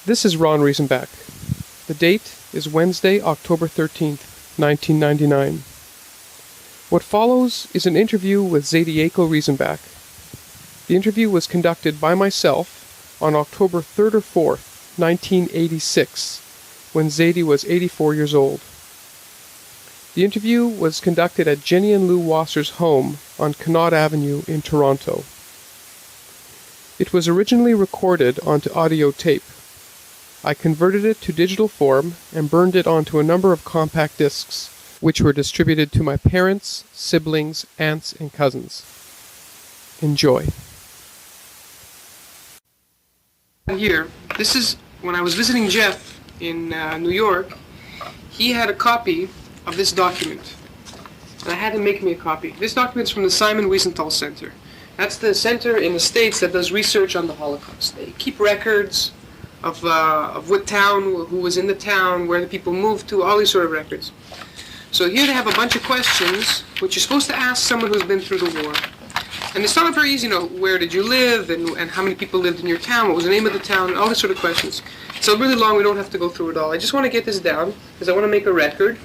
This is Ron Riesenbach. The date is Wednesday, October 13th, 1999. What follows is an interview with Yakel Riesenbach. The interview was conducted by myself on October 3rd or 4th, 1986, when Zadie was 84 years old. The interview was conducted at Jenny and Lou Wasser's home on Connaught Avenue in Toronto. It was originally recorded onto audio tape. I converted it to digital form and burned it onto a number of compact discs, which were distributed to my parents, siblings, aunts, and cousins. Enjoy. Here, this is when I was visiting Jeff in New York. He had a copy of this document, and I had him make me a copy. This document is from the Simon Wiesenthal Center. That's the center in the States that does research on the Holocaust. They keep records of what town, who was in the town, where the people moved to, all these sort of records. So here they have a bunch of questions which you're supposed to ask someone who's been through the war. And it's not very easy, where did you live, and how many people lived in your town, what was the name of the town, all these sort of questions. So really long, we don't have to go through it all. I just want to get this down, because I want to make a record.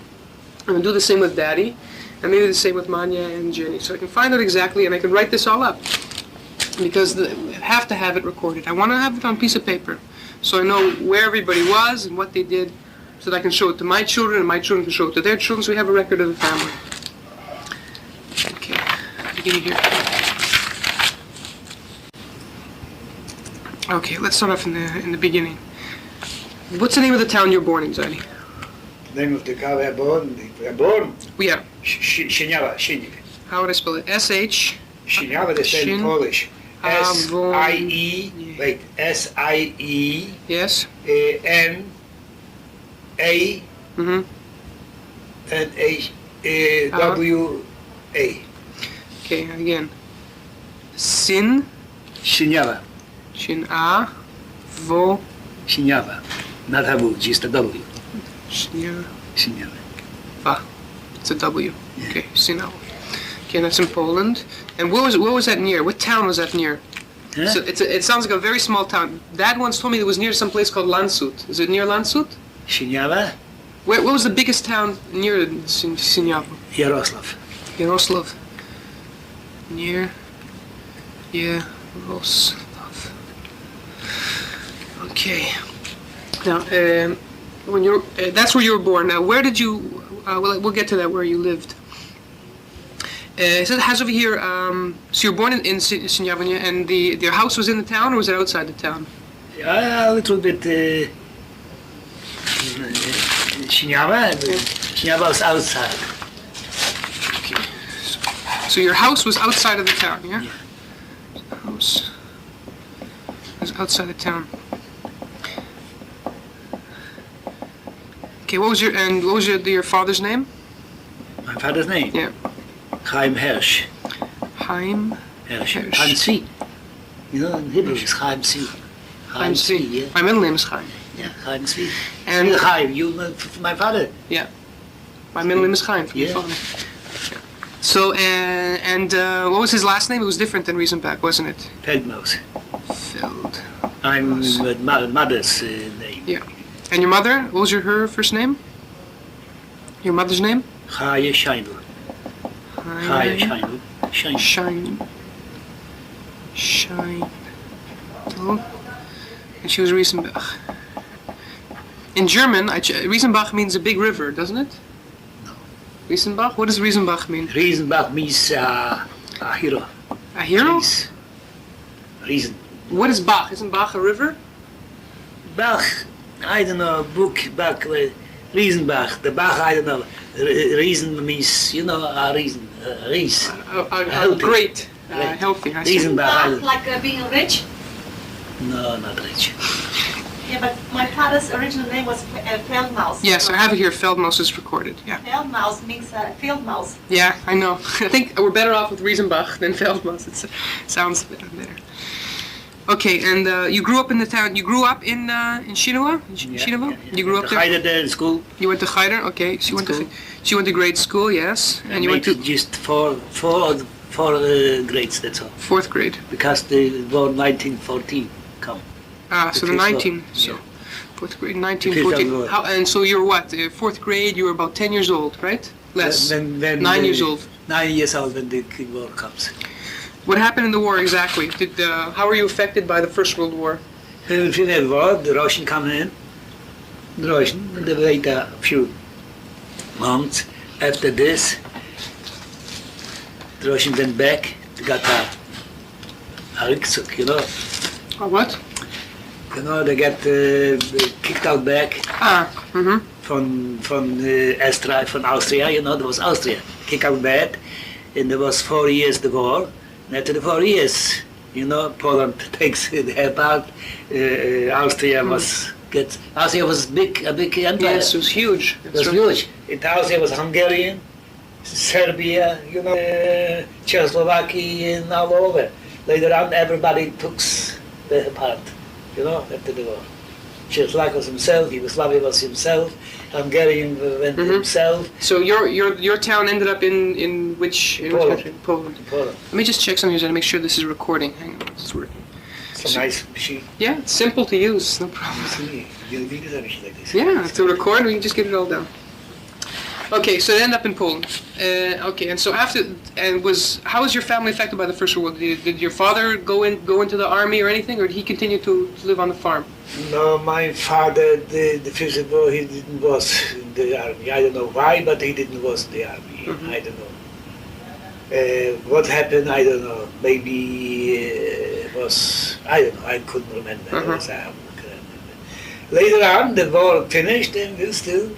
I'm going to do the same with Daddy, and maybe the same with Manya and Jenny, so I can find out exactly, and I can write this all up. Because I have to have it recorded. I want to have it on a piece of paper, so I know where everybody was and what they did, so that I can show it to my children, and my children can show it to their children, so we have a record of the family. Okay, beginning here. Okay, let's start off in the beginning. What's the name of the town you were born in, Zadie? Name of the town born? Yeah. Sieniawa. How would I spell it? S-H? Sieniawa, they say in Polish. S-I-E, wait, S-I-E. Yes. N-A. Mm-hmm. N-A-W-A. Okay, again. Sin. Sieniawa. Shin-A. Vo. Sieniawa. Not a W, just a W. Sieniawa. Va. It's a W. Yeah. Okay, Sieniawa. Okay, that's in Poland. And what was that near? What town was that near? Huh? So it sounds like a very small town. Dad once told me it was near some place called Landshut. Is it near Landshut? Sieniawa? What was the biggest town near Sieniawa? Yaroslav. Yaroslav. Near Yaroslav. Okay. Now, when you're that's where you were born. Now, where did you? We'll get to that. Where you lived. It has over here. So you were born in Sieniawa, and your house was in the town, or was it outside the town? A little bit. Sieniawa. Sieniawa was outside. Okay. So your house was outside of the town, yeah? Yeah. The house was outside the town. Okay, what was your father's name? My father's name? Yeah. Chaim Hirsch. Chaim Hirsch. Hirsch. Chaim Tzvi. In Hebrew it's Chaim Tzvi. Chaim Tzvi. Yeah. My middle name is Chaim. Yeah, Chaim Tzvi. And Chaim, you my father. Yeah. My middle name is Chaim from your father. Yeah. So what was his last name? It was different than Riesenbach, wasn't it? Feldmaus. Feld. I'm mother's name. Yeah. And your mother? What was her first name? Your mother's name? Chaya Scheinel. Chaya Scheinel. Shine. And she was Riesenbach. In German, Riesenbach means a big river, doesn't it? No. Riesenbach? What does Riesenbach mean? Riesenbach means a hero. A hero? Riesen. What is Bach? Isn't Bach a river? Bach, I don't know, book Bach, Riesenbach. The Bach, I don't know. Riesen means, a reason. Ries. Great. Healthy. Riesenbach. Like being rich? No, not rich. Yeah, but my father's original name was Feldmaus. Yes, I have it here. Feldmaus is recorded. Yeah. Feldmaus means field mouse. Yeah, I know. I think we're better off with Riesenbach than Feldmaus. It sounds better. Okay, and you grew up in the town. You grew up in Sieniawa? Yeah. You grew up there? Geider there in school. You went to Geider? Okay. She went to grade school, yes. And you went to just four grades. That's all. 4th grade. Because they were 1914 come. Ah, so the 19. So Fourth grade, Fifth World 1914. War. How, and so you're what? Fourth grade, you were about 10 years old, right? Less. When 9 years old. 9 years old when the war comes. What happened in the war exactly? How were you affected by the First World War? In the war, the Russian come in. The Russian, and they wait a few months. After this, the Russian went back. They got a rückzug, you know. Oh, what? You know, they got kicked out back from Austria, you know, there was Austria. Kicked out back, and there was 4 years the war. And after the 4 years, you know, Poland takes their part. Austria was a big empire. Yes, it was huge. It was huge. Austria was Hungarian, Serbia, you know, Czechoslovakia, and all over. Later on, everybody took their part, you know, after the war. Czechoslovakia was himself, Yugoslavia was himself, Hungarian went himself. So your town ended up in which Poland. country? Poland. Poland. Let me just check something here to make sure this is recording. Hang on, it's working. It's a nice machine. Yeah, it's simple to use, no problem. You need a machine like this. Yeah, to record, we can just get it all down. Okay, so they end up in Poland. Okay, and so how was your family affected by the First World War? Did your father go into the army or anything, or did he continue to live on the farm? No, my father, the First World War, he didn't was in the army. I don't know why, but he didn't was in the army. I don't know. What happened, I don't know. Maybe I don't know, I couldn't remember. Later on, the war finished and we still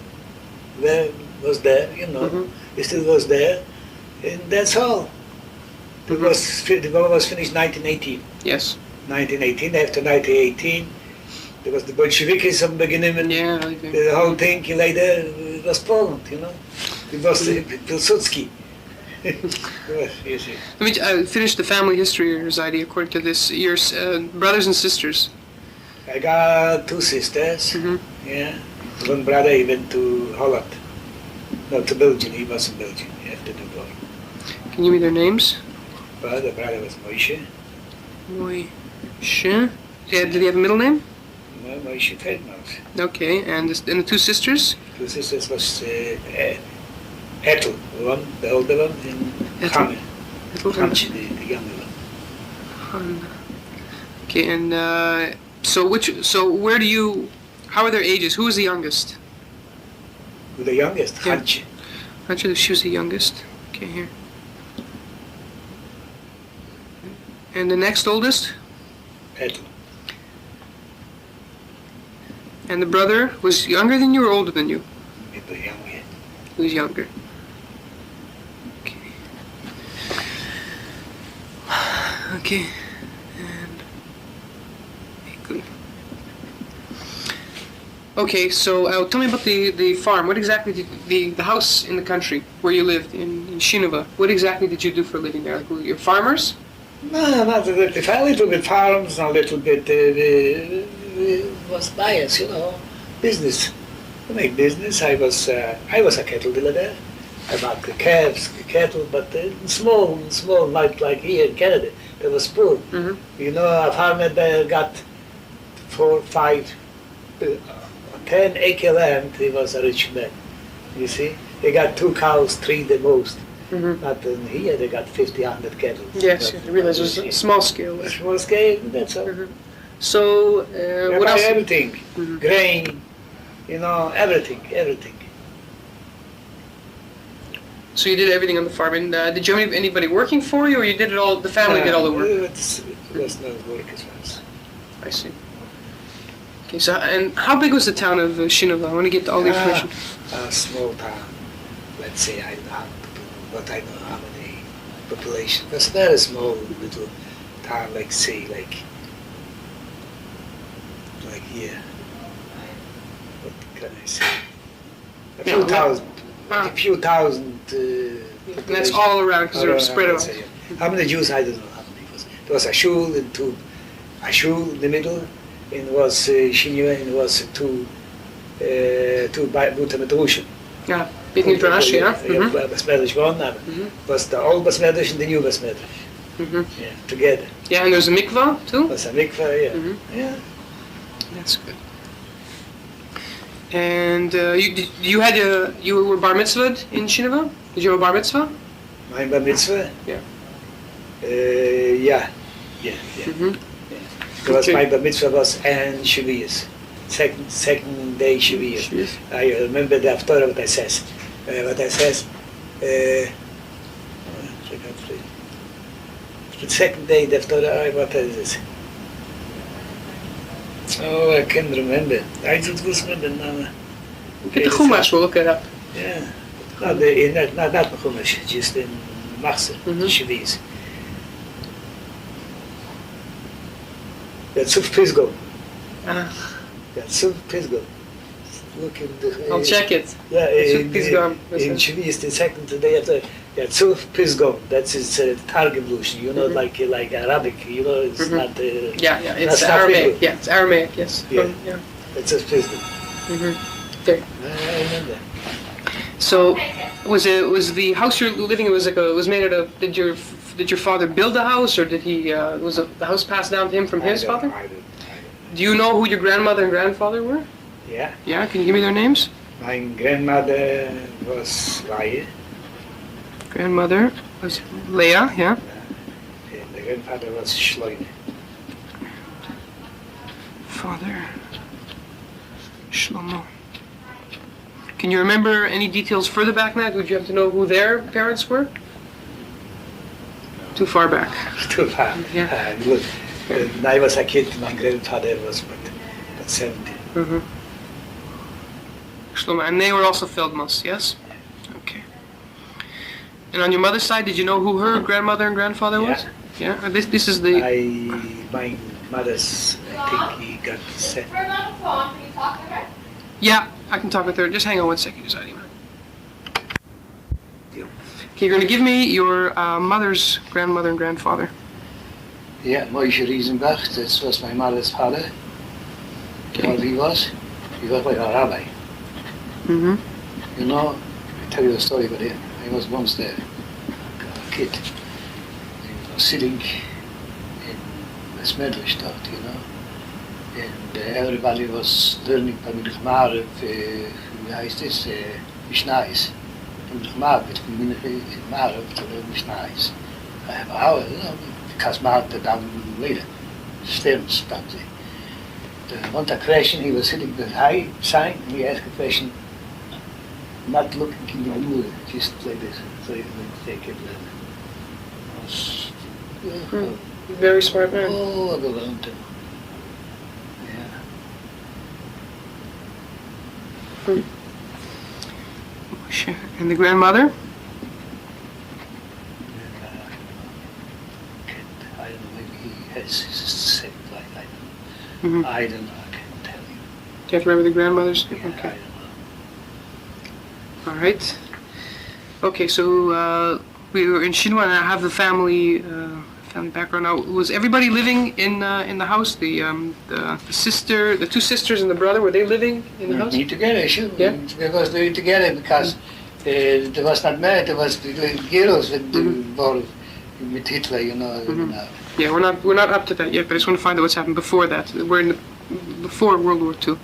was there, you know. He still was there, and that's all. The war was finished 1918. Yes. 1918, after 1918, there was the Bolshevikism beginning, and the whole thing later was Poland, you know. It was Pilsudski. You see. Let me finish the family history, Rosati, according to this. Your brothers and sisters. I got 2 sisters. Yeah. One brother, he went to Holland. No, to Belgium. He was in Belgium after the war. Can you give me their names? Well, the brother was Moishe. Moishe. Yeah, did he have a middle name? No, Moishe Feldmaus. Okay, and the 2 sisters? 2 sisters was Ethel, the older one, and Hanne. Hanche, the younger one. Okay, and how are their ages? Who was the youngest? The youngest, Yeah. Hanche. Hanche, she was the youngest. Okay, here. And the next oldest? Ethel. And the brother was younger than you or older than you? He was younger. He was younger. Okay. And good. Okay, so tell me about the farm. What exactly did the house in the country where you lived in Shinova? What exactly did you do for a living there? Like, were you farmers? No, not a little bit farms, a little bit was bias, you know, business. To make business, I was a cattle dealer there. I bought the calves, the cattle, but small, like here in Canada. There was poor. You know, a farmer there got 4, 5, 10 acre land. He was a rich man. You see, he got 2 cows, 3 the most. Not in here, they got 50, 100 cattle. Yes, I realize it was a small scale. Small scale, that's all. So, what else? Everything, grain, you know, everything. So you did everything on the farm, and did you have anybody working for you, or you did it all? The family did all the work. It was no work as well. I see. Okay, so and how big was the town of Shinova? I want to get all the information. A small town. Let's say I don't know but I know how many population. It was a very small little town, like here. What can I say? A few thousand. A few thousand. And that's all around because they were spread out. How many Jews? I don't know how many. There was a shul and a shul in the middle, and was Shinua, and was two Butamedrushim. Yeah, Beit Midrash, yeah. Basmedish one, was the old Basmedish and the new Basmedish. Yeah, together. Yeah, and there's a mikvah too. Was a mikvah, yeah. Yeah. That's good. And you were bar mitzvahed in Shineva? Did you have a bar mitzvah? Mein Bar Mitzvah? Yeah. Yeah. Mm-hmm. There was Okay. my Bar Mitzvah was and Shavuos. Second day Shavuos. I remember the Haftorah what I says. The second day the Haftorah, what is this? Oh, I can't remember. I just was remember now. Get the Chumash, we'll look it up. Yeah. Not the Chumash, just in Machzor, Shavuos. That's Suf Pisgah. That's Suf Pisgah. Look in the... I'll check it. Yeah, Suf Pisgah. in Shavuos, the second day after... Yeah, Suf Pisgah. That's his Targum Lush, you know, like Arabic, you know, it's not... Yeah, it's that's not Aramaic. Hebrew. Yeah, it's Aramaic, yes. Yeah. Yeah. That's Suf Pisgah. There. I remember. So, was the house you're living in, was made out of, did your father build the house, or did he, the house passed down to him from his father? I don't. Do you know who your grandmother and grandfather were? Yeah. Yeah, can you give me their names? My grandmother was Laie, Grandmother was Leah, yeah. and the grandfather was Shloime. Father, Shlomo. Can you remember any details further back than that? Would you have to know who their parents were? Too far back. Too far. Yeah. Good. When I was a kid, my grandfather was but 70. Mm-hmm. Shlomo, and they were also Feldmas, yes? Okay. And on your mother's side, did you know who her grandmother and grandfather was? Yeah. Yeah. This is the. My mother's, I think he got set. We're on the phone. Can you talk to her? Yeah, I can talk with her. Just hang on one second, just anyway. Okay, you're going to give me your mother's grandmother and grandfather. Yeah, Yakel Riesenbach, that was my mother's father. You know what he was? He was like a rabbi. Mm-hmm. You know, I tell you a story about him. I was once there, a kid. He was sitting in the Smedlestadt, you know. And everybody was learning from the Gemara, wie heißt es, Mishnais. From the Gemara, from the Gemara to the Mishnais. How, you know, because Martha down later, stems, don't they? The one question, he was sitting with high sign, and he asked a question, not looking in the mirror, just like this, so you can take it. Very smart man. Oh, I belonged to. Yeah. And the grandmother? I don't know, maybe he has said like that. Mm-hmm. I don't know, I can't tell you. Do you have to remember the grandmother's? Yeah, I Okay. don't know. All right. Okay, so we were in Shinwa, and I have the family background. Now, was everybody living in the house? The sister, the two sisters, and the brother, were they living in the house? We together, sure. Yeah. We was doing together because there was not married, there was the girls with the ball with Hitler, you know. Yeah, we're not up to that yet, but I just want to find out what's happened before that. We're in before World War II.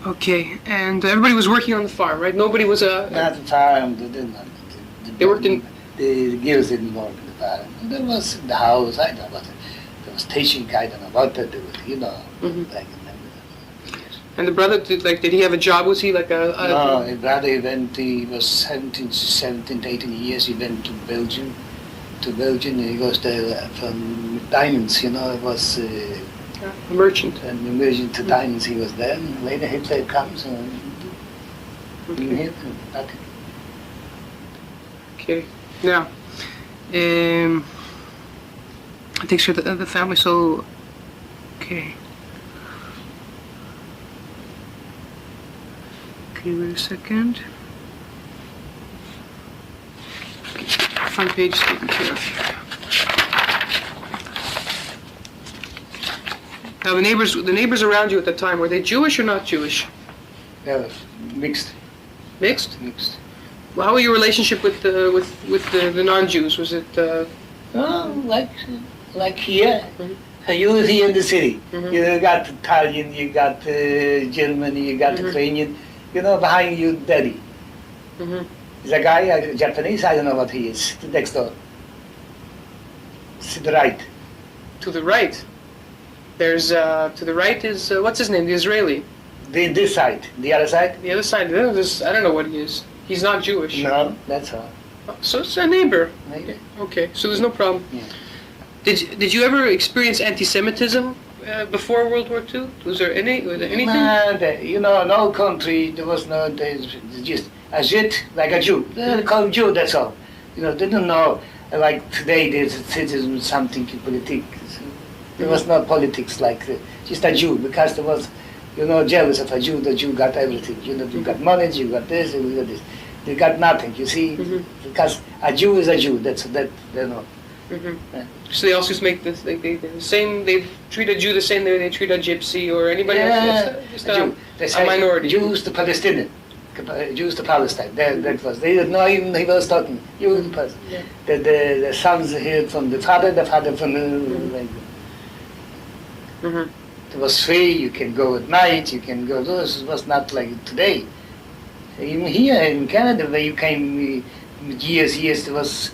Okay, and everybody was working on the farm, right? Nobody was Not the farm, They worked in. The girls didn't work in the farm. There was in the house, I don't know what. There was teaching, I don't know what to do, you know. Mhm. I can remember. Yes. And the brother, did he have a job? Was he like a? No, his brother he was 17, 18 years, he went to Belgium. He was there from diamonds, you know, it was a merchant. an emerging to diamonds, he was there. And later Hitler comes and Okay. hit him. Nothing. Okay. Now, I think sure the family. So, okay. Okay, wait a second. Okay, front page is taken care of. Now, the neighbors around you at the time, were they Jewish or not Jewish? Yeah, mixed. Mixed. Mixed. Well, how was your relationship with the non-Jews? Was it? Oh, like here. Mhm. You live here in the city. Mhm. You got Italian, you got German, you got Mhm. Ukrainian. You know, behind you, daddy. Mhm. Is a guy, Japanese, I don't know what he is, next door. To the right. To the right. There's to the right is what's his name? The Israeli. This side. The other side? The other side. I don't know what he is. He's not Jewish. No, that's all. So it's a neighbor. Maybe. Okay. So there's no problem. Yeah. Did you ever experience anti-Semitism before World War II? Was there anything? No, you know, no country, there was no, there's just a Žid, like a Jew. They call him Jew, that's all. You know, they don't know, like today there's citizen something in politics. There was no politics like, just a Jew, because there was, you know, jealous of a Jew, the Jew got everything. You know, you got money, you got this, you got this. They got nothing, you see, because a Jew is a Jew, they know. Yeah. So they also make this, they the same, they treat a Jew the same way they treat a gypsy or anybody else. Just Jew. They a say minority. Jews to Palestinian, Jews to Palestine. That was. They didn't know even he was talking. Jews to Palestine. Yeah. The sons heard from the father from the. It was free. You can go at night. You can go. This was not like today. Even here in Canada, where you came years, there was.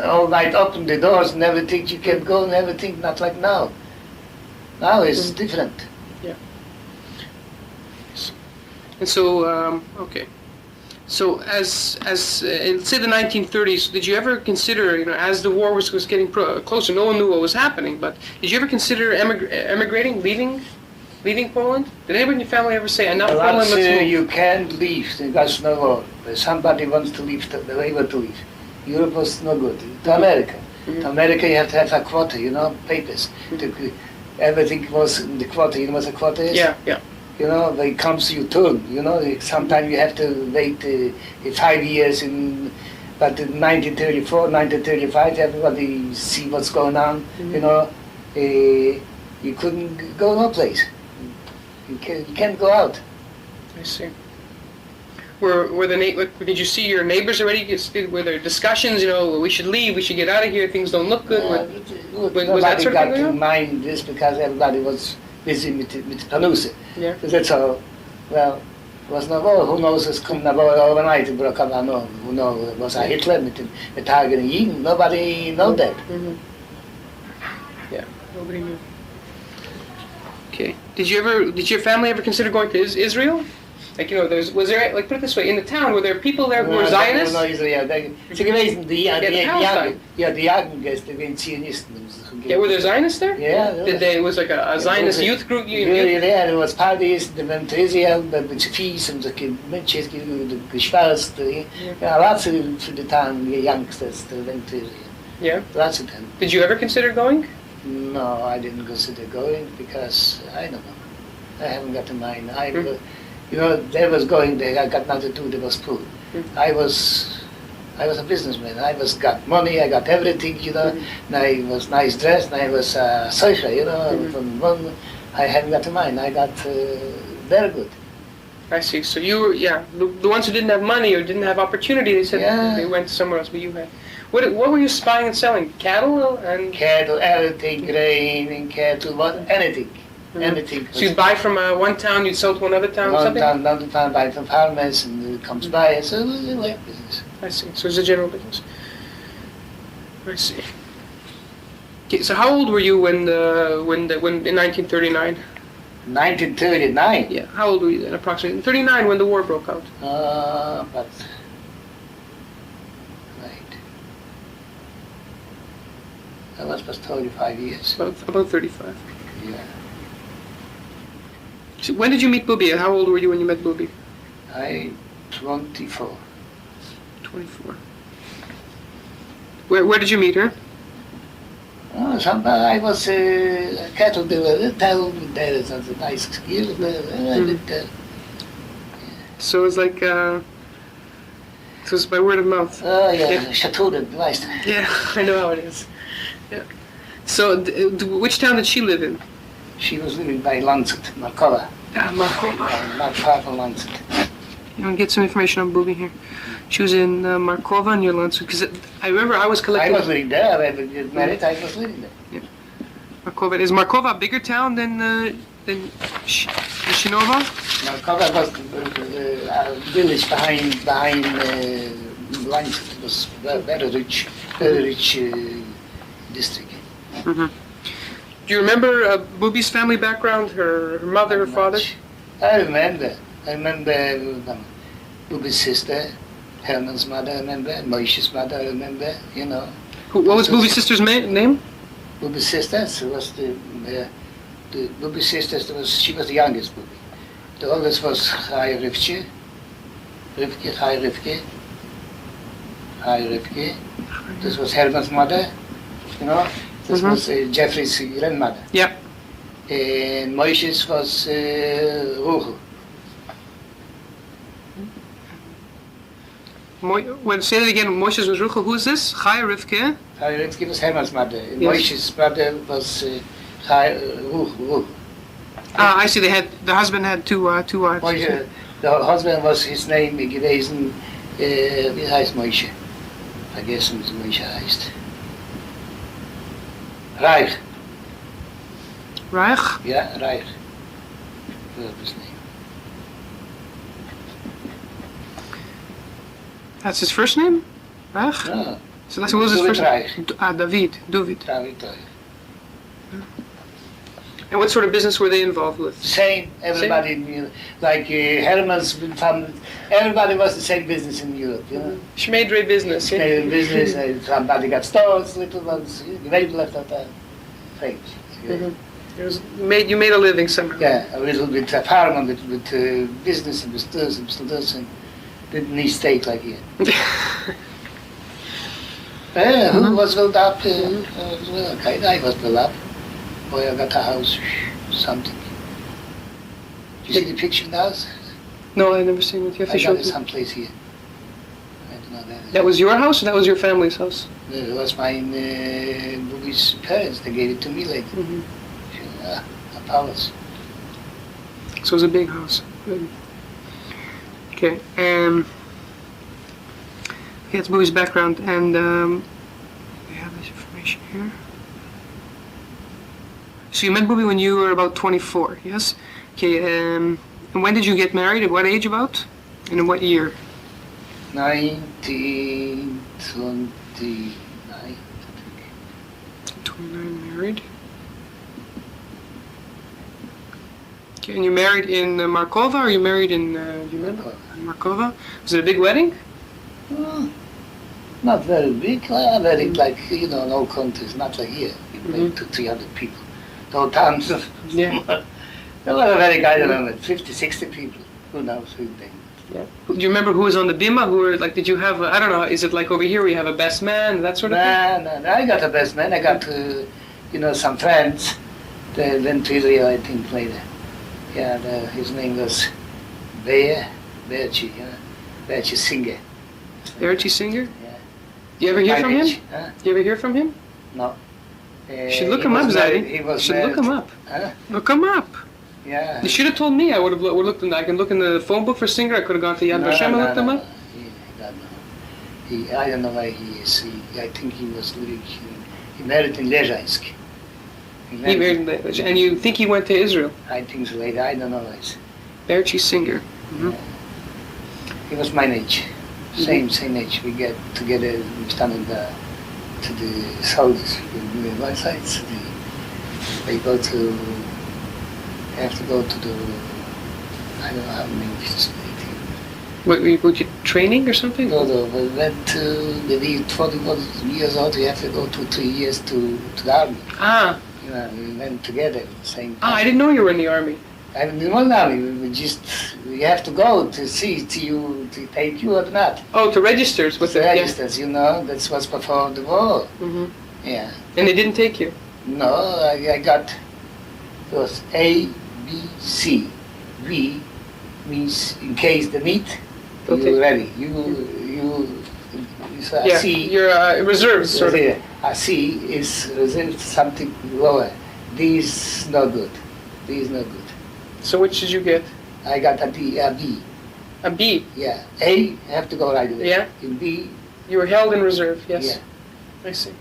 All night open the doors and everything, you can go and everything, not like now. Now it's different. Yeah. And so, okay. So as in say the 1930s, did you ever consider, you know, as the war was getting closer, no one knew what was happening, but did you ever consider emigrating, leaving Poland? Did anybody in your family ever say, enough Poland, let's move? You can't leave, there's no war. If somebody wants to leave, they're able to leave. Europe was no good. To America. To America you have to have a quota, you know, papers. Everything was in the quota, you know what a quota is? Yeah. You know, when it comes to your turn, you know, sometimes you have to wait 5 years but in 1934, 1935, everybody see what's going on, you know, you couldn't go no place. You can't go out. I see. Did you see your neighbors already? Were there discussions? You know, we should leave. We should get out of here. Things don't look good. Was that Nobody sort of got thing going to on? mind this because everybody was busy with Panusa. Yeah. That's all. Well, was no war. Who knows what's coming about overnight? It broke up. I know. Who knows? Was a Hitler with Hagen and Jeden? Nobody know that. Yeah, nobody knew. Okay. Did your family ever consider going to Israel? Like, you know, was there, like, put it this way, in the town, were there people there who were Zionists? No, Israel. Sie gewesen, die Palestine. Jagen Gäste, die Zionisten. Yeah, were there Zionists there? Yeah. It was like a Zionist youth group? Yeah, there was parties, die went to Israel, mit Fies und so Menschen geschwärzt. Yeah, lots of the town, youngsters, they went to Israel. Yeah. Lots of them. Did you ever consider going? No, I didn't consider going because, I don't know, I haven't got in mind. You know, they was going there, I got nothing to do, there was food. I was a businessman, I got money, I got everything, you know, and I was nice dressed, and I was social, you know, from one, I haven't got in mind, I got very good. I see. So you were, the ones who didn't have money or didn't have opportunity, they said they went somewhere else, but you had. What were you buying and selling? Cattle and? Cattle, everything, grain and cattle, anything. Anything. So you'd buy from one town, you'd sell to another town, something? Another town, buy from farmers, and it comes by, so it was like business. I see. So it's a general business. I see. Okay, so how old were you when in 1939? 1939? Yeah, how old were you then, approximately? In 39, when the war broke out. I was 35 years. About 35. Yeah. So when did you meet Bubi? How old were you when you met Bubi? 24. 24. Where did you meet her? I was a cattle dealer. There is a nice skill. So it's like, so it's by word of mouth. Oh yeah, Chateau de Weiss. Yeah, I know how it is. Yeah. So, which town did she live in? She was living by Lancet, Markova. Markova. Not far from Lancet. You want to get some information on Bubi here. She was in Markova near Lancet, because I remember I was collecting... I was living there. I was married, I was living there. Yeah. Markova. Is Markova a bigger town than Shinova? Markova was a village behind Lines. It was very rich district. Mm-hmm. Do you remember Bubi's family background? Her mother, her father? I remember Bubi's sister, Herman's mother, I remember, Moshe's mother, I remember, you know. What was Bubi's sister's name? Bubi's sister was the Bubi's sister, she was the youngest Bubi. The oldest was Chai Rivke. This was Herman's mother, you know. This was Jeffrey's grandmother. Yep. And Moshe's was Ruchel. Say that again. Moshe's was Ruchel. Who is this? Chai Rivke? Chai Rivke was Herman's mother. And Yes. Moshe's brother was Ruchel. Ah, I see. The husband had two wives. Moshe, the husband was his name gewesen, wie heißt Moshe? Vergessen, wie Moshe heißt. Reich. Reich? Ja, Reich. Dat was his name. That's his first name? Reich? Ja, So that's what was his David first Reich. David. David Reich. And what sort of business were they involved with? Same, everybody knew, like Herman's family, everybody was the same business in Europe, you know. Schmeidre business, yeah? Same business, somebody got stores, little ones, great left at that. Things. Mhm. You made a living somehow. Yeah, a little bit apartment with business and stores and didn't need steak like here. Who was built up? Okay, I was built up. Boy, I got a house, something. You see the picture of the house? No, I've never seen it. You have to I show got it it. someplace here. I don't know where. That was your house or that was your family's house? It was my Bubi's parents. They gave it to me later. Mm-hmm. A palace. So it was a big house. Good. Okay, that's Bowie's background, and we have this information here. So you met Bowie when you were about 24, yes? Okay, and when did you get married? At what age about? And in what year? 1929. 29 married. Okay, and you married in Markova, or you married in, do you remember? Markova. Was it a big wedding? Not very big, very like, you know, in all countries, not like here. You make 300 people. The whole towns. Yeah. There were very, I don't know, 50, 60 people. Who knows who they. Yeah. Do you remember who was on the bima? Who were, like, did you have, I don't know, is it like over here where you have a best man, that sort of thing? No, I got a best man. I got, you know, some friends. They went to Israel, I think, later. Yeah, his name was Berchi, Berchi Singer. Berchi Singer? Yeah. You ever hear from him? Huh? You ever hear from him? No. You should look him up, Zadie. He You was should look him up. Huh? Look him up. Yeah. You should have told me. I would have looked in. I can look in the phone book for Singer. I could have gone to Yad Vashem and looked him up. I don't know where he is. I think he was living. He married in Lezhaysk. He married in Leipzig. And you think he went to Israel? I think so later. I don't know where. Berchi Singer. Mm-hmm. He was my age. Same age. We get together. We stand to the south. We one side. They go to. Have to go to the. I don't know how many. What, were you training or something? No, we went to maybe 21 years old. We have to go 3 years to the army. Ah. You know, we went together at the same time. Ah, I didn't know you were in the army. I'm in one army. We have to go to see to take you or not. Oh, to registers with The it. registers, you know, that's what's before the war. Mm-hmm. Yeah. And they didn't take you. No, I got those A, B, C. V means in case the meet, Okay. you're ready. You so Yeah, C. you're reserves, sort of. A C is reserved something lower. D is not good. D is not good. So which did you get? I got a D, a B. A B. Yeah. A, have to go right away. Yeah. In B, You were held in reserve, yes. yeah. I see.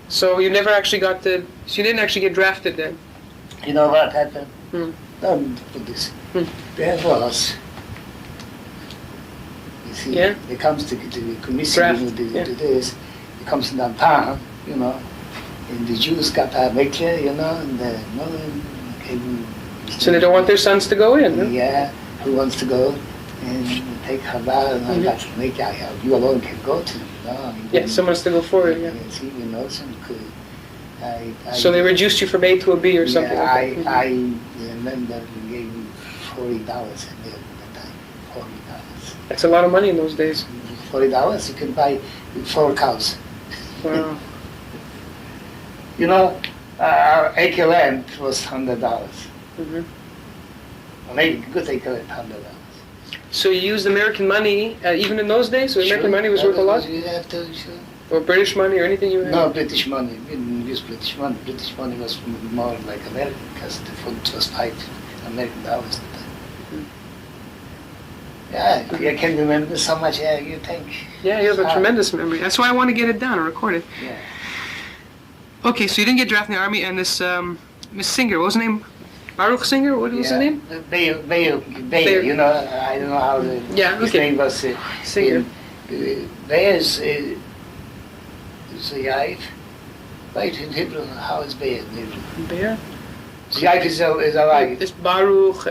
So you never actually got so you didn't actually get drafted then? You know what happened? Hmm. Don't put this. Hmm. There was, you see, Yeah. it comes to the commission, Draft, you know, yeah. to this, it comes downtown, you know, and the Jews got a maker, you know, and the mother came. So they don't want their sons to go in, huh? Yeah, who wants to go and take Chabad and all that maker, you alone can go to, you know. Yeah, someone has to go forward, yeah. See, you know, some could. So they reduced you from A to a B or something Yeah, like that? I remember we gave me $40 a meal at that time. $40. That's a lot of money in those days. $40 you can buy 4 cows. Wow. You know, our acre land was $100. Hmm. Maybe good acre land, $100. So you used American money even in those days? So American money was worth a lot? You have to, sure. Or British money or anything you had? No, British money. We didn't use British money. British money was more like American because the food was $5 American dollars. Yeah, I can remember so much. Yeah, you think. Yeah, you have a Ah. tremendous memory. That's why I want to get it down and record it. Yeah. Okay, so you didn't get drafted in the army, and this Miss Singer, what was her name? Baruch Singer? What was her name? Bayer, you know, I don't know how his okay. name was. Singer. Bayer's Zayif. Right, in Hebrew, how is Bayer in Hebrew? Bear? Zayif is alive. This Baruch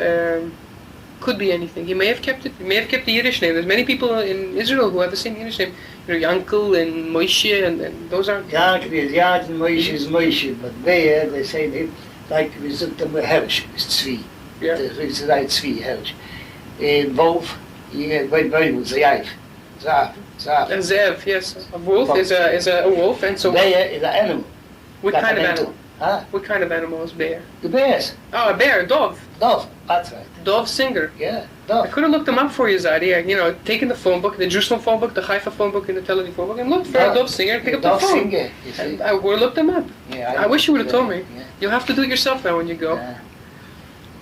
could be anything. He may have kept it. He may have kept the Yiddish name. There's many people in Israel who have the same Yiddish name. You know, Yankel and Moshe, and those aren't. Yakel is Yakel, Moshe is Moshe, but Bayer, they say it like we said them Herrsch, is Tzvi. Yeah. It's like Tzvi, Herrsch. In Wolf, he had very good Zayif. Zav. A Zev, yes. A wolf is a wolf, and so Bayer is an animal. what Like kind of a animal? Huh? What kind of animal is bear? The bears. Oh, a bear, a dove. Dove, that's right. Dove Singer. Yeah, I dove. could have looked them up for you, Zadi. You know, taken the phone book, the Jerusalem phone book, the Haifa phone book, and the Tel Aviv phone book, and looked for a Dove Singer and pick up the Dove phone. singer, you see. And I would have looked them up. Yeah, I wish you would have told me. Yeah. You'll have to do it yourself now when you go. Yeah.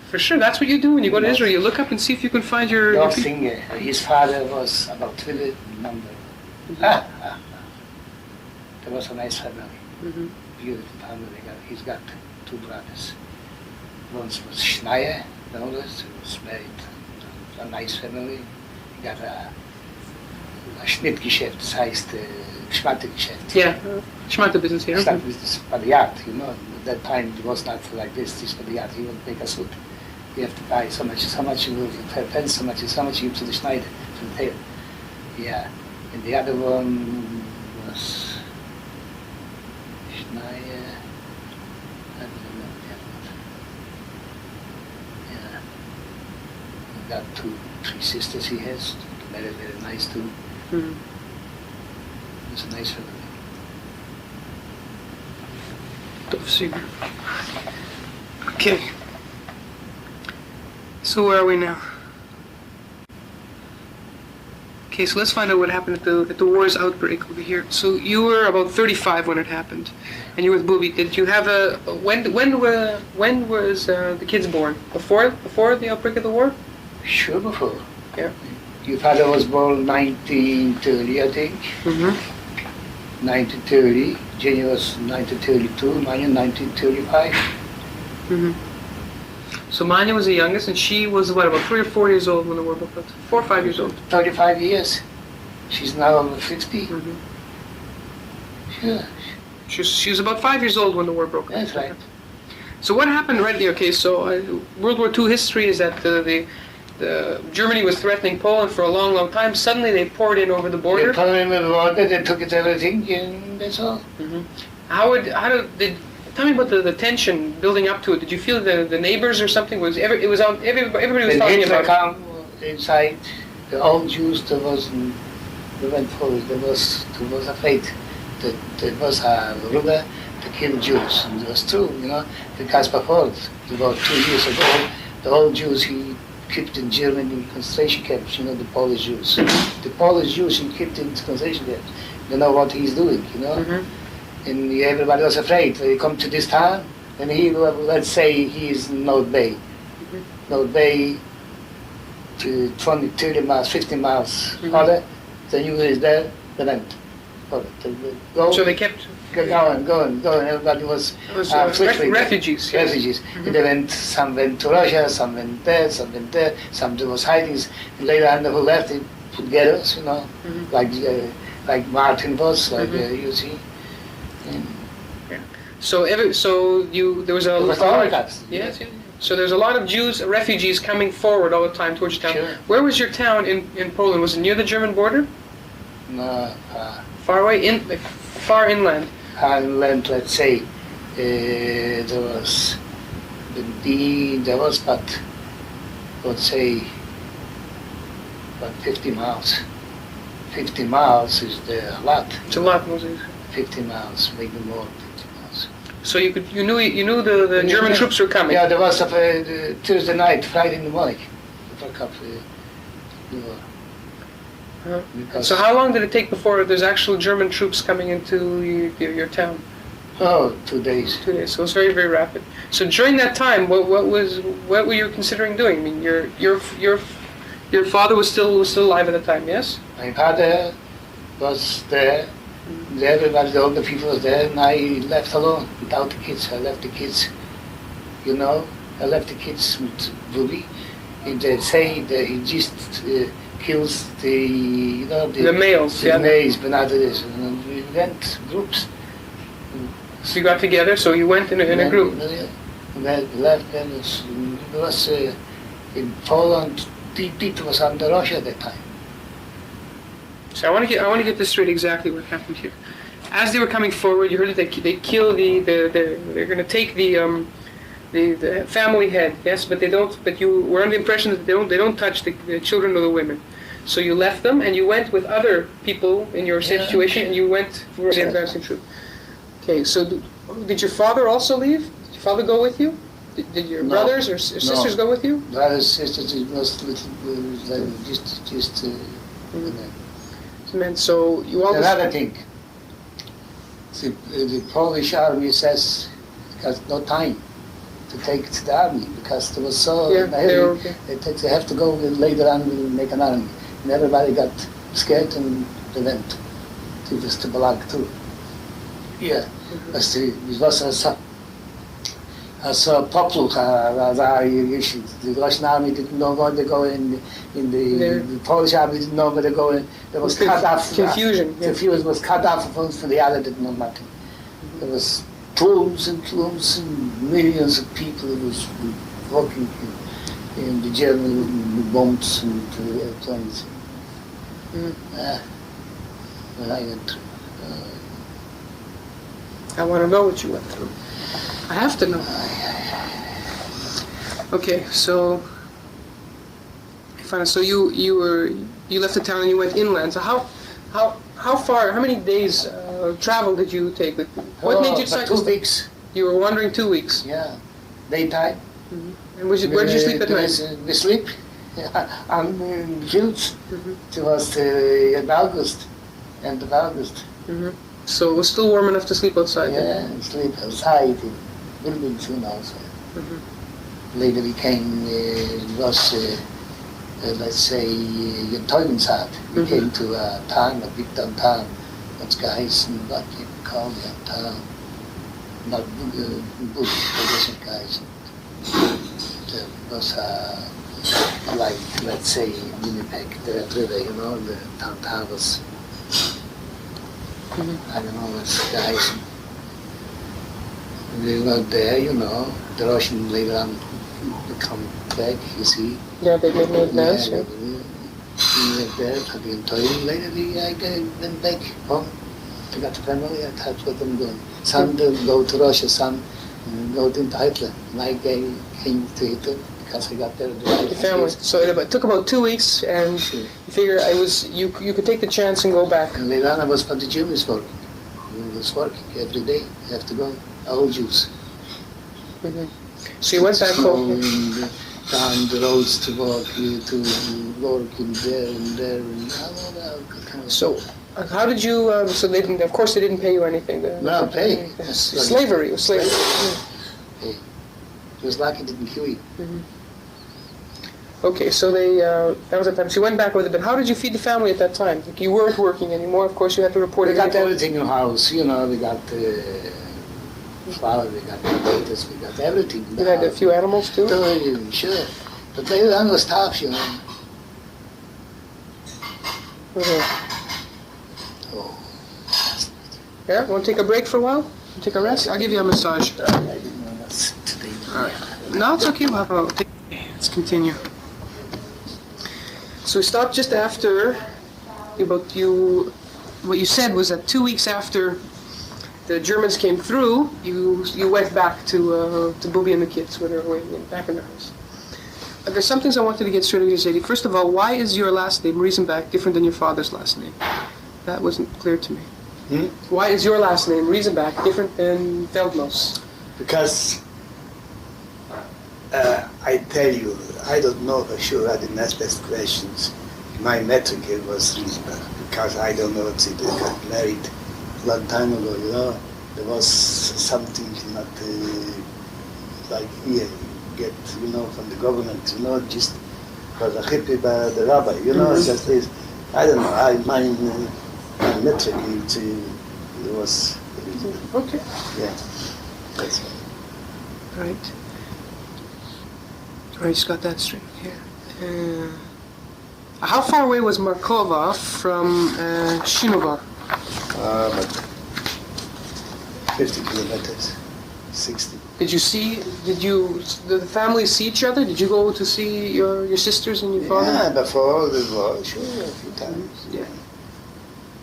For sure, that's what you do when you go to Israel. You look up and see if you can find your Dove people. singer. His father was about 12 number. Mhm. There was a nice family. Mhm. Beautiful family. He's got 2 brothers. One was Schneier, the oldest, who was married to a nice family. He got a Schnittgeschäft, das heißt Schmattegeschäft. Yeah, Shmata business here. It's not business for the yacht, you know. At that time it was not like this for the yacht. He would make a suit. You have to buy so much you will fence, so much you to the Schneider, to the tailor. Yeah. And the other one was Schneier. I don't remember the other one. Yeah. He got 3 sisters he has. Very, very nice too. Mhm. It's a nice family. Dove Singer. Okay. So where are we now? Okay, so let's find out what happened at the war's outbreak over here. So you were about 35 when it happened, and you were with Booby. Did you have when was the kids born? Before the outbreak of the war? Sure, before. Yeah. Your father was born 1930, I think. Mm-hmm. 1930. Jenny was 1932. Mine 1935. Mm-hmm. So Manya was the youngest, and she was what, about 3 or 4 years old when the war broke out? 4 or 5 years old. 35 years. She's now over 50. Mm-hmm. Sure. She was about 5 years old when the war broke out. That's right. So what happened right there? Okay, so World War II history is that the Germany was threatening Poland for a long, long time. Suddenly they poured in over the They border. put him in the water, they took it everything, and that's all. Mm-hmm. Tell me about the tension building up to it. Did you feel the neighbors or something? Everybody was When talking Hitler about it. came inside, the old Jews, they went forward, they was afraid that there was a ruler to kill Jews. And it was true, you know, because before, about 2 years ago, the old Jews he kept in Germany concentration camps, you know, the Polish Jews. The Polish Jews he kept in concentration camps. You know what he's doing, you know? Mm-hmm. And everybody was afraid. They come to this town, and he, let's say he's North Bay. Mm-hmm. North Bay to 20, 30 miles, 50 miles Mm-hmm. farther. The new is there, they went. Go, So they kept going. Everybody was fleeing. refugees. Yes. Refugees. Some went to Russia, some went there, some was hiding. Later on, who left, they put ghettos, like Martin was, you see. And So there was a it was lot. Holocaust. Yes. So there's a lot of Jews, refugees coming forward all the time towards your town. Sure. Where was your town in Poland? Was it near the German border? Far away, far inland. Land, let's say, there was but let's say about 50 miles. 50 miles is a lot. It's a lot, Moses. 50 miles, maybe more. 50 miles. So you knew the German troops were coming. Yeah, there was Tuesday night, Friday in the morning. So how long did it take before there's actual German troops coming into your town? Oh, 2 days. 2 days. So it was very, very rapid. So during that time, what were you considering doing? I mean, your father was still alive at the time, yes? My father was there. Everybody, all the people was there, and I left alone without the kids. I left the kids, I left the kids with Ruby. And they say that he just kills the males, the males, but not this. And we went groups. So you got together, so you went in a group. We left, and it was in Poland. It was under Russia at that time. So I want to get this straight exactly what happened here. As they were coming forward, you heard that they kill they're going to take the family head, yes, but they don't. But you were under the impression that they don't touch the children or the women. So you left them and you went with other people in your same situation, and you went for the advancing troop. Okay, so did your father also leave? Did your father go with you? Did your brothers or sisters go with you? Brothers, sisters, it was just. So you all. Another thing. The Polish army says has no time to take to the army because there was so heavy. They have to go later on and make an army. And everybody got scared and they went to the Balag too. Yeah, it was a popular the Russian army didn't know where to go in the Polish army didn't know where to go in. There was cut off. Confusion. Confusion was cut off from the other didn't know nothing. There was plumes and millions of people who was walking in the German bombs and airplanes. When I went through. I want to know what you went through. I have to know. Okay, so so you left the town and you went inland. So how far? How many days travel did you take? What made you decide? 2 weeks. You were wandering 2 weeks. Yeah, daytime. Mm-hmm. And where did you sleep at night? We sleep on the fields. It was in August, end of August. Mm-hmm. So it was still warm enough to sleep outside? Yeah, sleep outside in buildings, also. Mm-hmm. Later became, it was, let's say, Employment. We came to a town, a big town. That's guys, what you call that town. Not Bush, but different guys. There was like, let's say, Winnipeg, the river, the town was. I don't know what guys. We were there, the Russian later on come back, you see. Yeah, they made no advance, We went there, had the employee. Later I went back home. I got the family, I touched with them going. Some go to Russia, some go to Hitler. And I came to Hitler because I got there the right family. So it took about 2 weeks, and you figure you could take the chance and go back. And later on I was for the Jews working. I was working every day. You have to go, all Jews. Mm-hmm. So you went back home. Down the roads to work in there and all. So how did you? So they didn't. Of course, they didn't pay you anything. No, pay. Slavery. It was slavery. Hey, it was lucky it didn't kill you. Mm-hmm. Okay, so they, that was the time. So you went back with it, but how did you feed the family at that time? Like you weren't working anymore, of course you had to report We got everything. everything in the house, we got flour, we got potatoes, we got everything. You had a few animals too? Sure. But they were understaffed, Mhm. Oh. Yeah, want to take a break for a while? Take a rest? I'll give you a massage. I didn't know that's today. Alright. No, it's okay, we'll have a... Let's continue. So we stopped just after, what you said was that 2 weeks after the Germans came through, you went back to Booby and the kids when they were waiting back in the house. There's some things I wanted to get straight away, Zadie. First of all, why is your last name, Riesenbach, different than your father's last name? That wasn't clear to me. Why is your last name, Riesenbach, different than Feldmoos? Because I tell you, I don't know for sure. I didn't ask those questions. My metric was Riesenbach because I don't know if they got married a long time ago. There was something not like here, get from the government. Just for the hippie by the rabbi. Just this. I don't know. My metric it was Riesenbach. Okay. Yeah, that's right. Right. Alright, just got that straight here. How far away was Markova from Shinovar? Like 50 kilometers, 60. Did the family see each other? Did you go to see your sisters and your father? Yeah, before the war, sure, a few times. Yeah.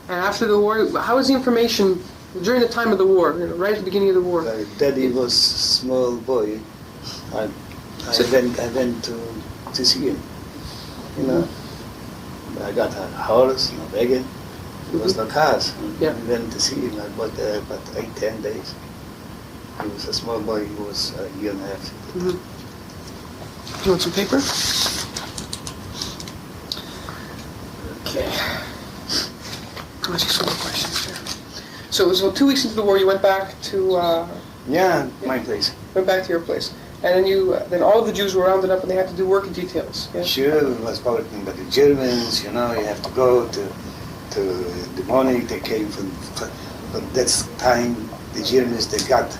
And after the war, how was the information during the time of the war, right at the beginning of the war? Daddy was small boy. I went to see him. I got a horse, no wagon. There was no cars. Yeah. I went to see him. I was there about 8-10 days. He was a small boy. He was a year and a half. Do you want some paper? Okay. Let's ask some more questions here. So 2 weeks into the war, you went back to My place. went back to your place, and then all of the Jews were rounded up, and they had to do work details. Yeah? Sure, it was spoken by the Germans. You have to go to the morning. They came but that time the Germans they got.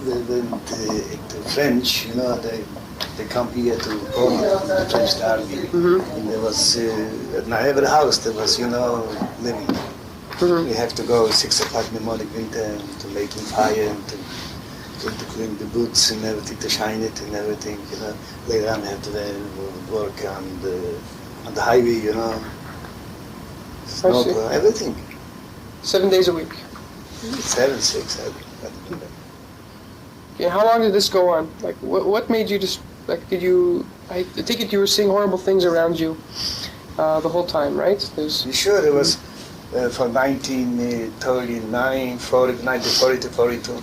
The French, they come here to Poland, the French army. And there was, in every house there was, living. We have to go 6 o'clock in the morning winter to make a fire and to clean the boots and everything, to shine it and everything, Later on I have to work on the highway, Snow, everything. 7 days a week. 7, 6, Okay, how long did this go on? Like, what made you just, like, I take it you were seeing horrible things around you the whole time, right? Sure, it was from 1939, 1940 to 42.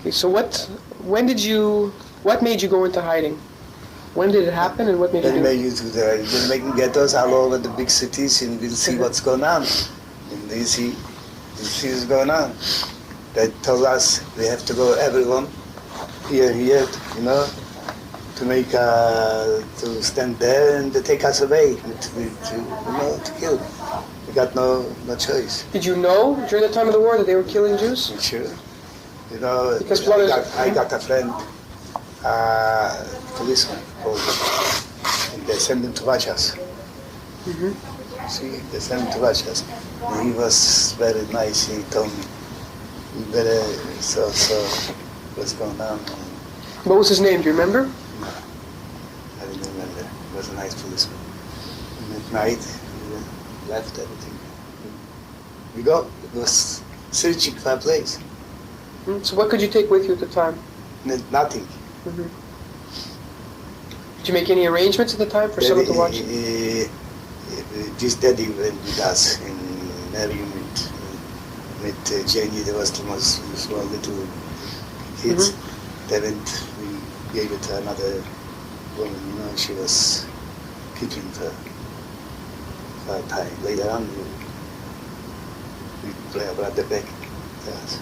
Okay, so what made you go into hiding? When did it happen and what made you do it? They made you do that. They're making ghettos all over the big cities and we'll see what's going on. And they see what's going on. They told us we have to go, everyone, here, to make, to stand there and to take us away, to kill. We got no choice. Did you know during the time of the war that they were killing Jews? Sure. Because I got a friend, policeman, and they sent him to watch us. See, they sent him to watch us. And he was very nice. He told me, you better so what's going on. What was his name? Do you remember? No, I didn't remember. He was a nice policeman. And at night, we left everything. We go. It was searching for a place. So what could you take with you at the time? Nothing. Did you make any arrangements at the time for someone to watch? This daddy went with us in Marion with Jenny. There was small little kids. Then we gave it to another woman. She was keeping for a time. Later on, we brought the back to us.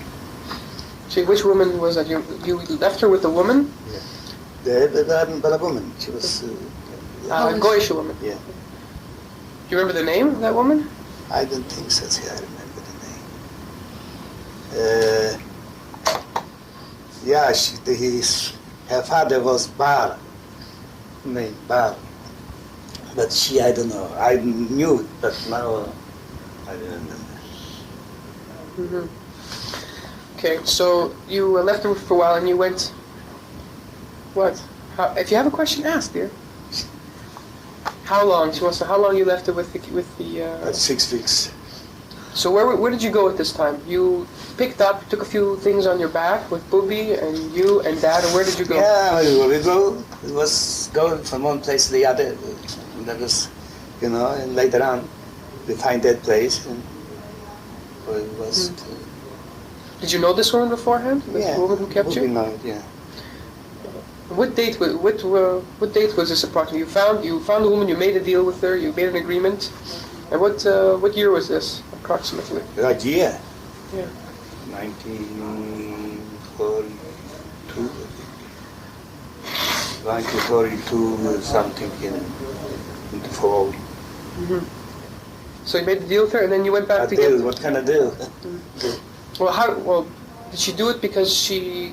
So which woman was that? You left her with the woman? But a woman. She was... Goyish woman. Yeah. Do you remember the name of that woman? I don't think so. See, I remember the name. Yeah, her father was Bar. Name Bar. But she, I don't know. I knew it, but now I don't remember. Mm-hmm. Okay, so you left her for a while and you went... What? If you have a question, ask, dear. How long? She wants to. How long you left her with the? 6 weeks. So where did you go at this time? You picked up, took a few things on your back with Booby and you and Dad, and where did you go? Yeah, we go. It was going from one place to the other. And that was, and later on, we find that place, and it was. Did you know this woman beforehand? Yeah. The woman who kept you? Know, yeah. What date? What date was this approximately? You found the woman. You made a deal with her. You made an agreement. And what year was this approximately? That year. Yeah. 1942. 1942 something in the fall. Mm-hmm. So you made the deal with her, and then you went back to get. What kind of deal? Well, did she do it because she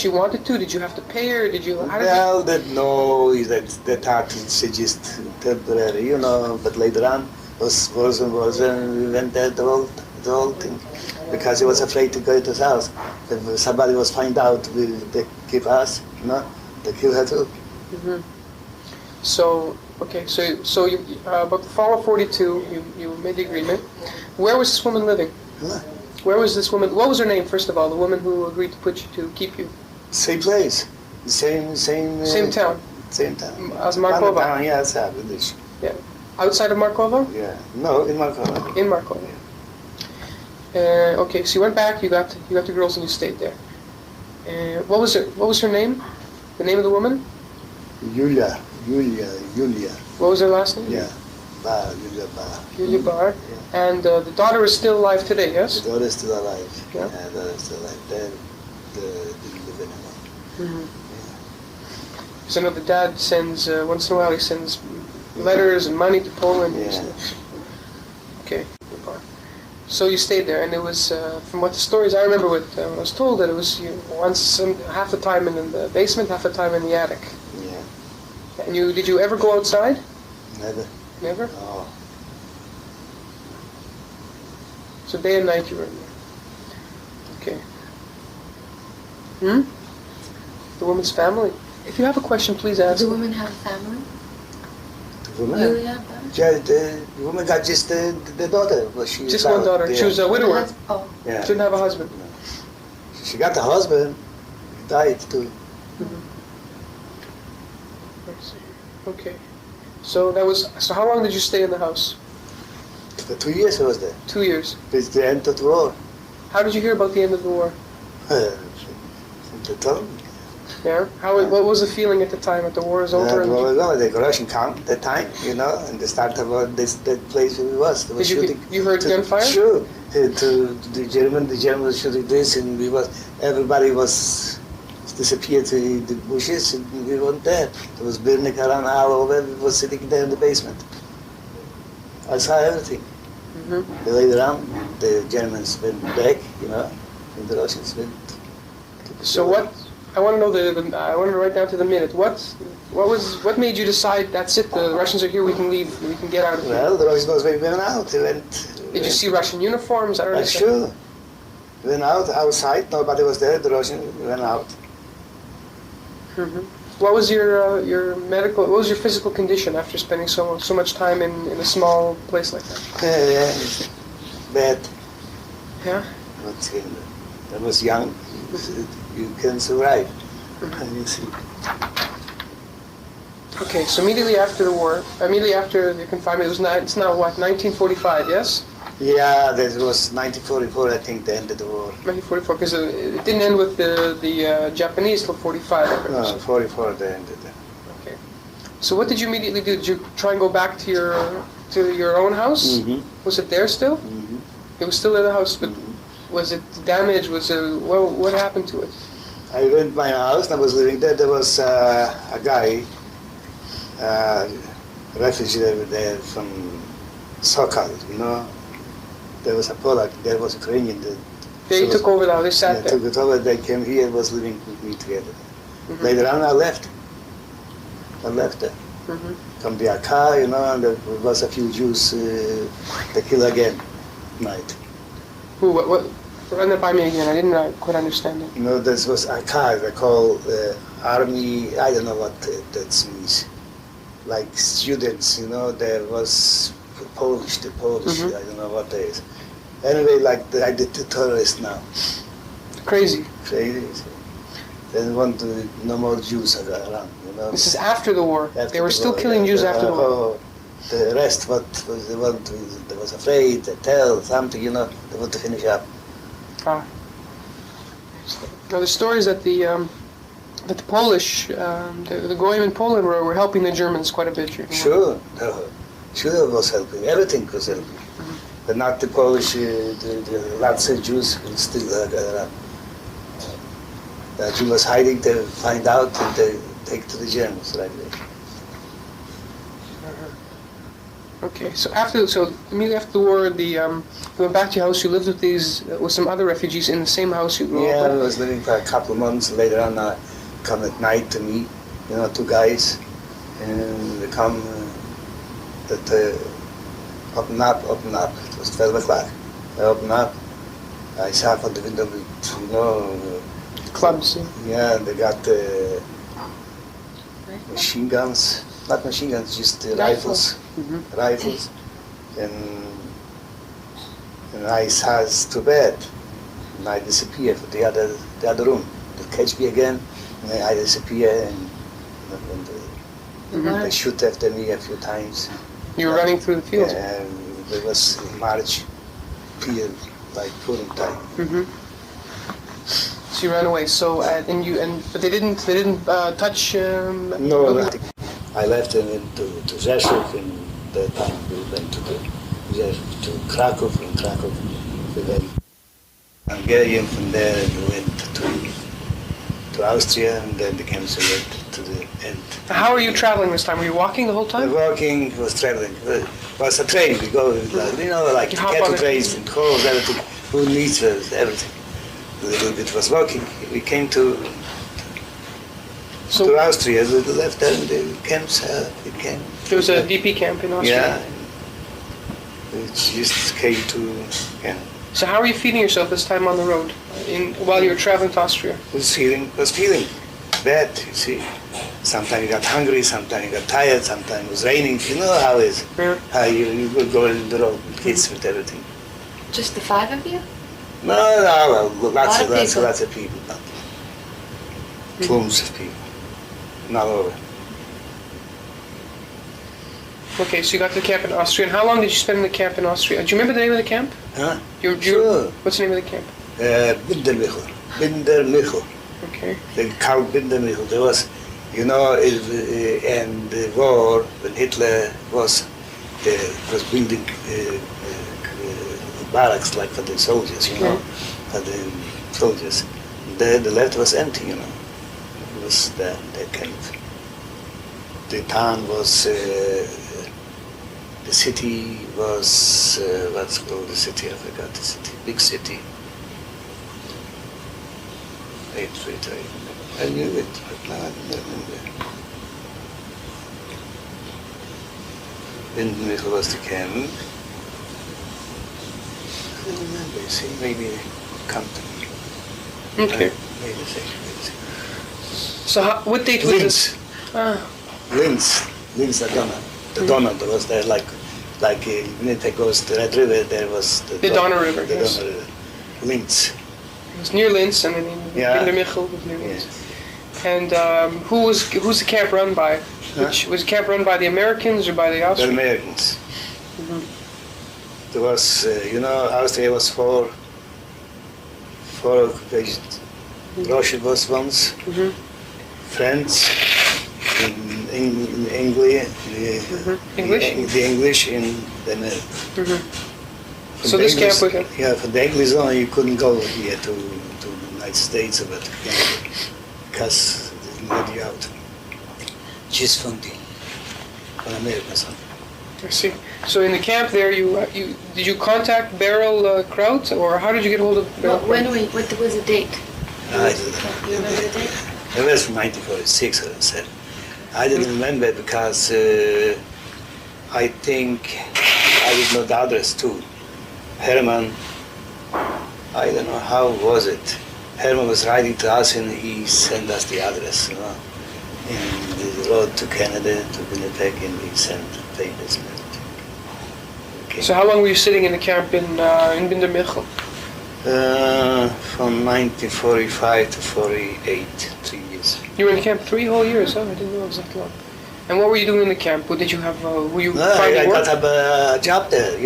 wanted to? Did you have to pay her? Did you? That thought it's just temporary, but later on was and we went there the whole thing. Because he was afraid to go to his house. If somebody was find out, they keep us, they kill her too. Mm-hmm. So you, about the fall of 42, you made the agreement. Where was this woman living? Huh? Where was this woman? What was her name, first of all? The woman who agreed to keep you. Same place, same town. Same town. As Markova. Town, yeah, it's village. Yeah. Outside of Markova? Yeah. No, in Markova. In Markova. Okay, so you went back. You got the girls, and you stayed there. What was her name? The name of the woman? Julia. What was her last name? Yeah. Julia Bar. Julia Bar. Yeah. And the daughter is still alive today, yes? The daughter is still alive. Yeah. The daughter is still alive. They didn't live anymore. Mm-hmm. Because I know the dad sends, once in a while he sends letters and money to Poland. Yeah. Okay. So you stayed there, and it was, from what the stories I remember, I was told that it was half the time in the basement, half the time in the attic. Yeah. And did you ever go outside? Never. Never? Oh. So day and night you were in there. Okay. The woman's family. If you have a question, please ask. Does the woman have a family? The woman? Julia? Yeah, the woman got just the daughter. Well, just one daughter. Yeah. She was a widower. Oh. Yeah. She didn't have a husband. No. She got a husband. He died too. Mm-hmm. I see. Okay. So how long did you stay in the house? For 2 years I was there. 2 years. It's the end of the war. How did you hear about the end of the war? They told me. Yeah. What was the feeling at the time that the war is over? The Russian come at that time, and they started about that place where we was. They were shooting. You heard gunfire? Sure. To the Germans were shooting this, and everybody was disappeared to the bushes, and we weren't there. There was burning around all over. We were sitting there in the basement. I saw everything. Mm-hmm. But later on, the Germans went back, and the Russians went. So what? I want to know I want to write down to the minute. What made you decide that's it? The Russians are here. We can leave. We can get out of here. Well, the Russians went out. They went. Did you see Russian uniforms? I don't know. Sure. We went out outside. Nobody was there. The Russians went out. Mm-hmm. What was your what was your physical condition after spending so much time in a small place like that? Yeah, bad. Yeah. But I was young. You can survive. Mm-hmm. You see. Okay, so immediately after the war, immediately after the confinement, it's now what, 1945, yes? Yeah, that was 1944, I think, the end of the war. 1944, because it didn't end with the Japanese till 45. No, 44 they ended. Okay. So what did you immediately do? Did you try and go back to your own house? Mm-hmm. Was it there still? Mm-hmm. It was still in the house, but Was it damaged? What happened to it? I went my house and I was living there. There was a guy, refugee there from Sokal, you know. There was a Polak, there was Ukrainian. They took over the house, they sat They there. took it over, they came here, was living with me together. Mhm. Later on I left. I left there. Mhm. Come the car, you know, and there was a few Jews, they kill again, night. Who, what? Run that by me again, I didn't quite understand it. You know, this was a car, they call army, I don't know what that means. Like students, you know, there was Polish, Mhm. I don't know what that is. Anyway, like the terrorists now. Crazy. Crazy. They want no more Jews around, you know. This is after the war. After They were the still war, killing yeah. Jews after the war. The rest, what was they want to, they was afraid, they tell something, you know, they want to finish up. Ah. Now the story is that the Polish, the Goyim in Poland were helping the Germans quite a bit during the war. Sure was helping, everything was helping. But not the Polish, the lots of Jews will still around. The Jew was hiding, they find out and they take to the Germans right away. Okay, so immediately after the war, you went back to your house. You lived with with some other refugees in the same house you grew Yeah, up I with. was living for a couple of months. Later on, I come at night to meet, you know, two guys, and they come open up. It was 12 o'clock. I open up. I saw from the window with, you know, Clubs. yeah, they got machine guns. Not machine guns, just rifles. Mhm. Rifles. And I saw it's too bad. And I disappear for the other room. They catch me again, and I disappear, and Mhm. they shoot after me a few times. You were running through the fields. And there was March period, like Purim time. Mm-hmm. So you ran away. So but they didn't touch. No, nothing. I left and went to Rzeszów, and that time we went to Krakow. From Krakow, we went Hungarian. From there, we went to Austria, and then the camps went to the end. How are you traveling this time? Were you walking the whole The time? walking was traveling. It was a train. We go, you know, like You hop on cattle it. trains and coals, everything. Who needs everything? A little bit was walking. We came to Austria. We left there in the camps. We came. There was a DP camp in Austria. Yeah. We just came to. Yeah. So how are you feeding yourself this time on the road, while you were traveling to Austria? Was feeling bad. You see. Sometimes you got hungry. Sometimes you got tired. Sometimes it was raining. You know how it is. Yeah. How you will go in the road with kids with everything. Just the five of you? No, lots Lot of of people. Not plumes of people. Not over. Okay, so you got to the camp in Austria. And how long did you spend in the camp in Austria? Do you remember the name of the camp? Huh? Sure. What's the name of the camp? Bindermichel. Okay. They called Bindermichel. There was, you know, in the war, when Hitler was building barracks like for the soldiers, you know, for the soldiers. The left was empty, you know. It was the kind of. The town was, the city was, what's called the city? I forgot the city. Big city. Wait. I knew it, but now I don't remember. Bindermichel was the camp. I don't remember, you see, maybe come to me. Okay. Wait a second. So what date was this? Linz, the Donau. The Donau that was there, like Winnipeg goes to Red River, there was The Donau River, the yes. Donau River. Linz. It was near Linz, and then Yeah. Bindermichel was near Linz. Yes. And who's the camp run by? Huh? Was the camp run by the Americans or by the The Austrians? Americans. There was, you know, Austria was four occupations. Russia was once, Mhm. France, English, English? the English, and the Americans. Mhm. So this camp was... Yeah, for the English zone you couldn't go here to the United States or to Canada because they didn't let you out. Just from American zone. I see. So in the camp there, did you contact Beryl Kraut, or how did you get hold of Beryl? What was the date? I You remember the date? It was from 1946, as I said. I didn't remember because I think I didn't know the address too. Herman, I don't know how was it. Herman was writing to us and he sent us the address, And the road to Canada, to Winnipeg, and he sent papers and everything. Okay. So how long were you sitting in the camp in Bindermichel? From 1945 to 48, 3 years. You were in camp 3 whole years, I didn't know it was that long. And what were you doing in the camp? What did you have, were you finding I work? got a job there,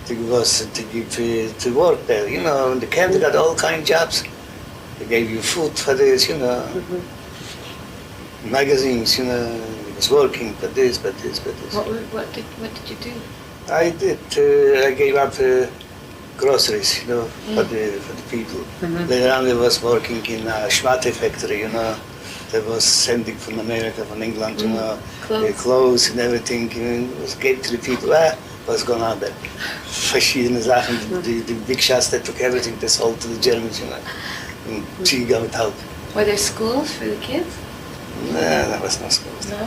to work there, In the camp they got all kind of jobs. They gave you food for this, Magazines, he was working for this. What did you do? I gave up groceries, for the people. Later on I was working in a Schmatte factory, They was sending from America, from England, clothes and everything. It was gave to the people. What's going on there? Verschiedene Sachen. The big shots that took everything, they sold to the Germans, And she got it out. Were there schools for the kids? No, there was no schools. No?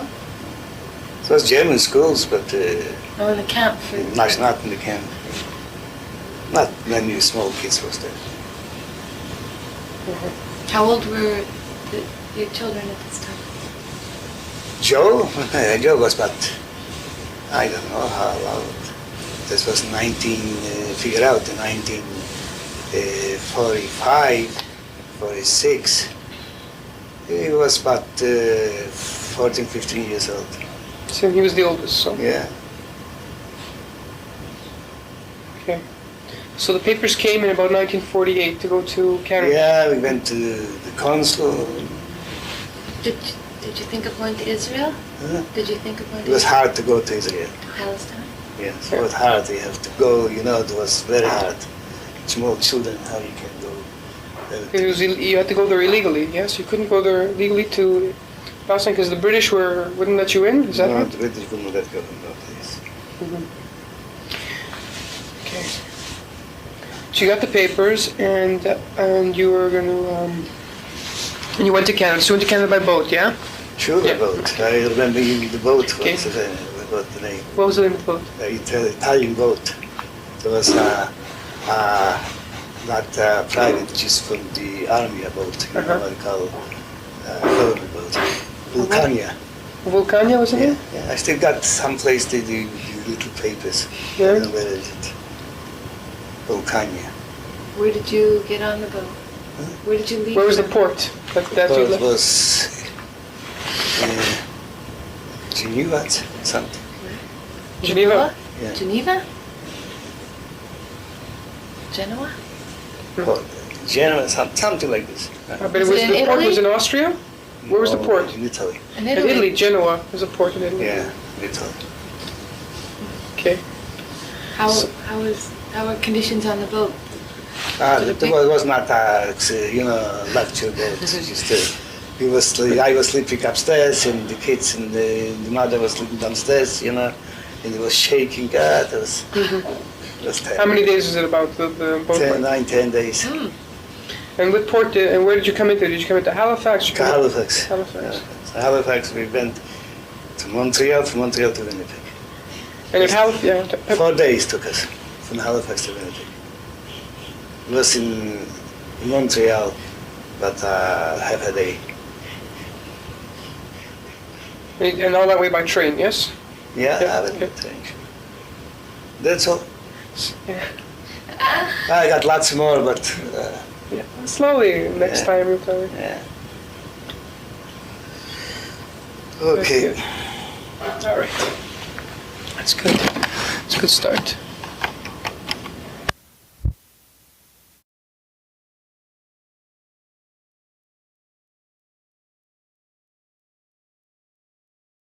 It was German schools, but No, in the camp. not in the camp. Not many small kids was there. How old were your children at this time? Joe? Joe was about, I don't know how old. This was 1945, 46. He was about 14, 15 years old. So he was the oldest, so... Yeah. Okay. So the papers came in about 1948 to go to Canada? Yeah, we went to the consul. Did you think of going to Israel? Huh? Did you think of going It to was hard to go to Israel. Palestine? Yes, it was hard. You have to go, it was very hard. Small children, how you can go. You had to go there illegally, yes? You couldn't go there legally to Palestine because the British wouldn't let you in, is that no, right? the British wouldn't let go in that place. Okay. So you got the papers and you were going to... and you went to Canada. So you went to Canada by boat, yeah? Sure, Yeah. the boat. I remember the boat. Okay. What's the name? What was the name of the boat? Italian boat. There was not private, just from the army boat. What they call government boat. Vulcania. Vulcania, was it? Yeah, yeah. I still got someplace the little papers. Yeah. I don't know where is it. Vulcania. Where did you get on the boat? Huh? Where did you leave? Where was the from? port that you It left? was Geneva, something. Geneva? Yeah. Geneva? Genoa? Port. Genoa, something like this. But it Was was, it in the port Italy? was in Austria? Where was the No, port? In Italy. In In Italy? Italy, Genoa. There's a port in Italy. Yeah, in Italy. Okay. How were conditions on the boat? It was not lecture there. It's just, I was sleeping upstairs, and the kids and the mother was sleeping downstairs, and it was shaking. It was terrible. How many days is it about the boat? 10 days. And what port and where did you come into? Did you come into Halifax? To Halifax. Halifax. So Halifax, we went to Montreal, from Montreal to Winnipeg. And in Halifax, yeah. 4 days took us from Halifax to Winnipeg. It was in Montreal, but half a day. And all that way by train, yes? Yeah, Yeah, I went okay. to train. That's all. Yeah. I got lots more, but Yeah. Slowly, next Yeah. time you'll tell me. yeah. Okay. All right. That's good. It's a good start.